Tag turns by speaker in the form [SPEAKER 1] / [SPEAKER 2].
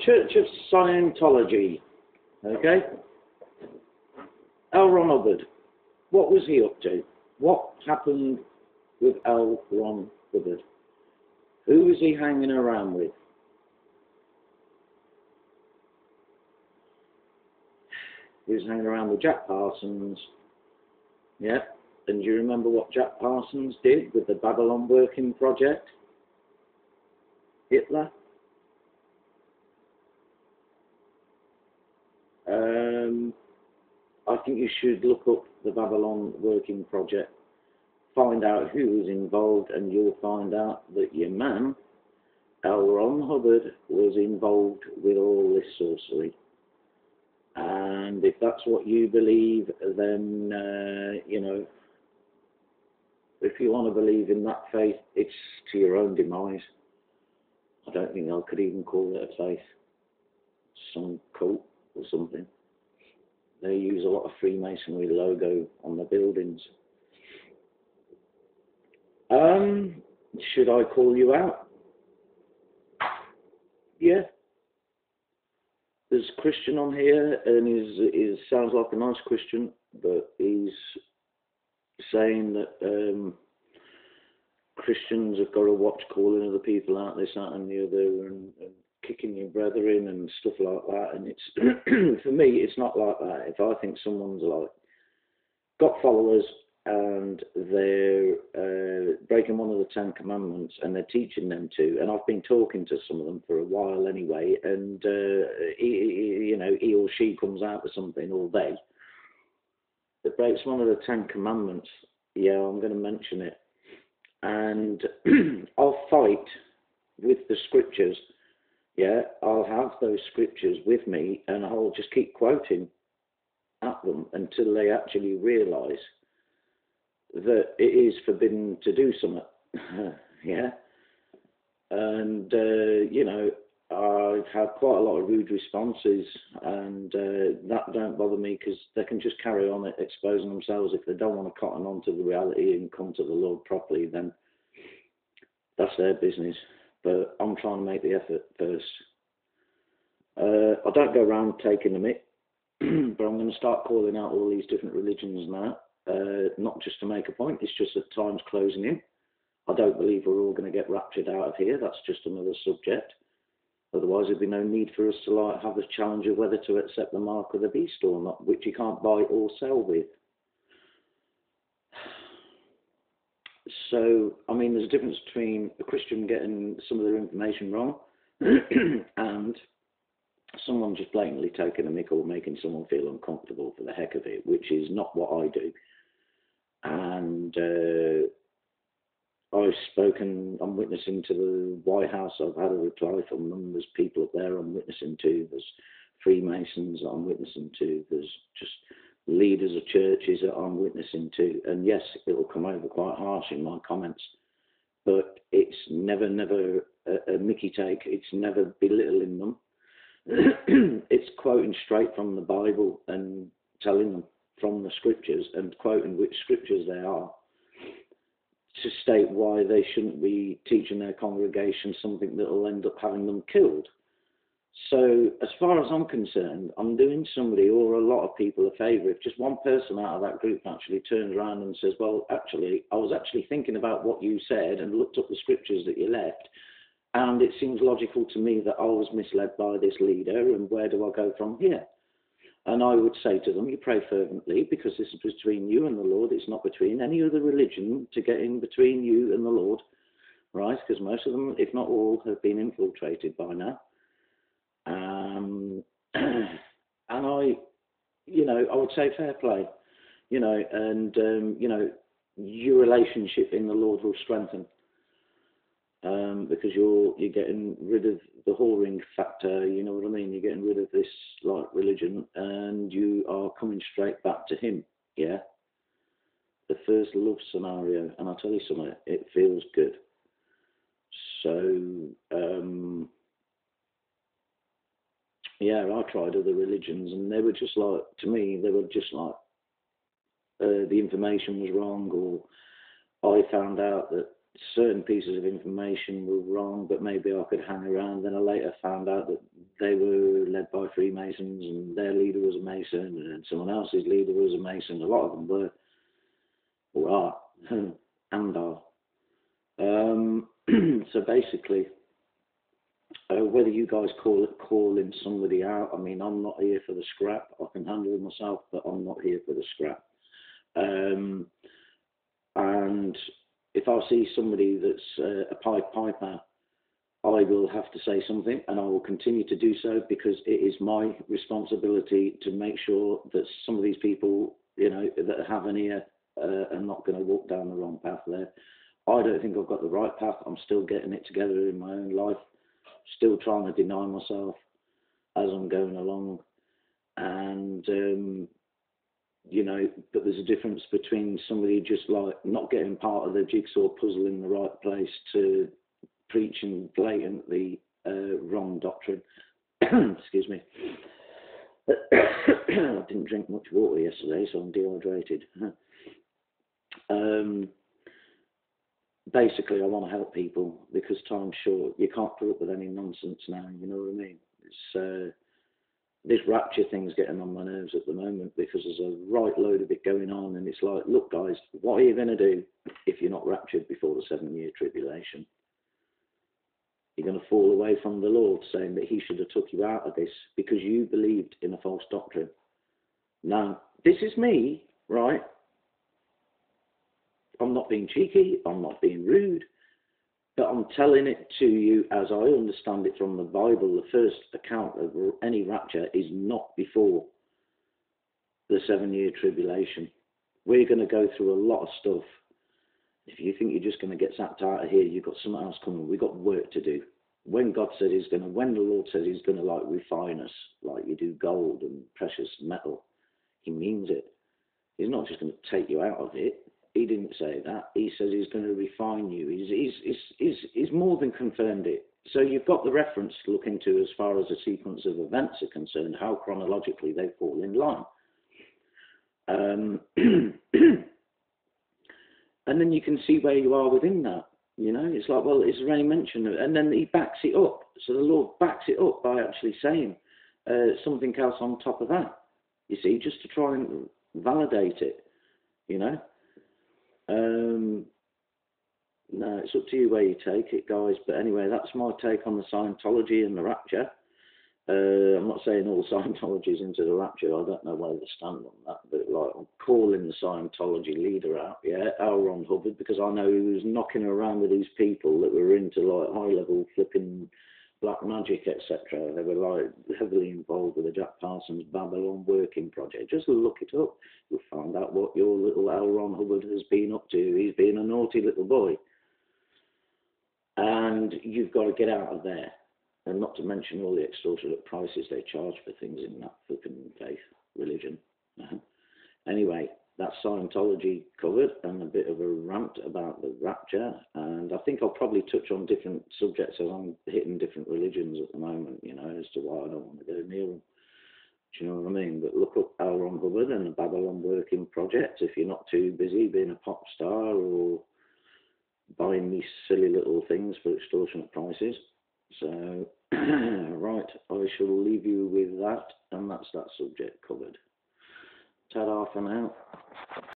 [SPEAKER 1] Church of Scientology, okay? L. Ron Hubbard, what was he up to? What happened with L. Ron Hubbard? Who was he hanging around with? He was hanging around with Jack Parsons, yeah? And do you remember what Jack Parsons did with the Babylon Working Project? Hitler? I think you should look up the Babylon Working Project, find out who was involved, and you'll find out that your man, L. Ron Hubbard, was involved with all this sorcery. And if that's what you believe, then, you know, if you want to believe in that faith, it's to your own demise. I don't think I could even call it a faith. Some cult or something. They use a lot of Freemasonry logo on the buildings. Should I call you out? Yeah. There's a Christian on here, and he sounds like a nice Christian, but he's saying that Christians have got to watch calling other people out, this, that, and the other, and kicking your brethren and stuff like that. And it's for me, it's not like that. If I think someone's like got followers and they're breaking one of the 10 Commandments and they're teaching them to, and I've been talking to some of them for a while anyway, and you know, he or she comes out with something, or they, that breaks one of the 10 Commandments, yeah, I'm going to mention it, and I'll fight with the scriptures. Yeah, I'll have those scriptures with me, and I'll just keep quoting at them until they actually realise that it is forbidden to do something. Yeah, and you know, I've had quite a lot of rude responses, and that don't bother me, because they can just carry on exposing themselves. If they don't want to cotton on to the reality and come to the Lord properly, then that's their business. But I'm trying to make the effort first. I don't go around taking the mick, but I'm going to start calling out all these different religions now. Not just to make a point, it's just that time's closing in. I don't believe we're all going to get raptured out of here. That's just another subject. Otherwise, there'd be no need for us to like have a challenge of whether to accept the mark of the beast or not, which you can't buy or sell with. So, I mean, there's a difference between a Christian getting some of their information wrong and someone just blatantly taking a mick or making someone feel uncomfortable for the heck of it, which is not what I do. And I've spoken, I'm witnessing to the White House. I've had a reply from them. There's people up there I'm witnessing to. There's Freemasons that I'm witnessing to. There's just leaders of churches that I'm witnessing to. And yes, it will come over quite harsh in my comments, but it's never a mickey take. It's never belittling them. It's quoting straight from the Bible and telling them from the scriptures and quoting which scriptures they are to state why they shouldn't be teaching their congregation something that will end up having them killed. So as far as I'm concerned, I'm doing somebody or a lot of people a favour if just one person out of that group actually turns around and says, well, actually, I was actually thinking about what you said and looked up the scriptures that you left, and it seems logical to me that I was misled by this leader, and where do I go from here? And I would say to them, you pray fervently, because this is between you and the Lord. It's not between any other religion to get in between you and the Lord, right? Because most of them, if not all, have been infiltrated by now. And I, you know, I would say fair play, you know, and, you know, your relationship in the Lord will strengthen. Because you're getting rid of the whoring factor, you know what I mean? You're getting rid of this like religion, and you are coming straight back to Him. Yeah, the first love scenario, and I'll tell you something, it feels good. So yeah, I tried other religions, and they were just like, to me, they were just like the information was wrong, or I found out that certain pieces of information were wrong, but maybe I could hang around. Then I later found out that they were led by Freemasons, and their leader was a Mason, and someone else's leader was a Mason. A lot of them were, or are, and are. So basically, whether you guys call it calling somebody out, I mean, I'm not here for the scrap. I can handle it myself, but I'm not here for the scrap. And if I see somebody that's a Pied Piper, I will have to say something, and I will continue to do so, because it is my responsibility to make sure that some of these people, you know, that have an ear are not going to walk down the wrong path there. I don't think I've got the right path. I'm still getting it together in my own life, still trying to deny myself as I'm going along. And, you know, but there's a difference between somebody just like not getting part of the jigsaw puzzle in the right place to preaching blatantly wrong doctrine. Excuse me. I didn't drink much water yesterday, so I'm dehydrated. Basically, I want to help people because time's short. You can't put up with any nonsense now, you know what I mean? It's this rapture thing's getting on my nerves at the moment, because there's a right load of it going on, and it's like, look guys, what are you going to do if you're not raptured before the 7-year tribulation? You're going to fall away from the Lord, saying that he should have took you out of this because you believed in a false doctrine. Now, this is me, right? I'm not being cheeky, I'm not being rude, but I'm telling it to you as I understand it from the Bible. The first account of any rapture is not before the 7-year tribulation. We're going to go through a lot of stuff. If you think you're just going to get zapped out of here, you've got something else coming. We've got work to do. When God said he's going to, when the Lord says he's going to like refine us, like you do gold and precious metal, he means it. He's not just going to take you out of it. He didn't say that. He says he's going to refine you. He's more than confirmed it. So you've got the reference to look into as far as the sequence of events are concerned, how chronologically they fall in line. And then you can see where you are within that. You know, it's like, well, is there any mention of it? And then he backs it up. So the Lord backs it up by actually saying something else on top of that. You see, just to try and validate it, you know. No, it's up to you where you take it, guys. But anyway, that's my take on the Scientology and the rapture. I'm not saying all Scientology is into the rapture. I don't know where they stand on that. But like, I'm calling the Scientology leader out, yeah, L. Ron Hubbard, because I know he was knocking around with these people that were into like high-level flipping black magic, etc. They were like heavily involved with the Jack Parsons Babylon working project. Just look it up. You'll find out what your little L. Ron Hubbard has been up to. He's been a naughty little boy. And you've got to get out of there. And not to mention all the extortionate prices they charge for things in that flipping faith, religion. Anyway, that's Scientology covered, and a bit of a rant about the rapture. And I think I'll probably touch on different subjects as I'm hitting different religions at the moment, you know, as to why I don't want to go near them. Do you know what I mean? But look up L. Ron Hubbard and the Babylon Working Project if you're not too busy being a pop star or buying these silly little things for extortionate prices. So, right, I shall leave you with that, and that's that subject covered. Ta-da for now.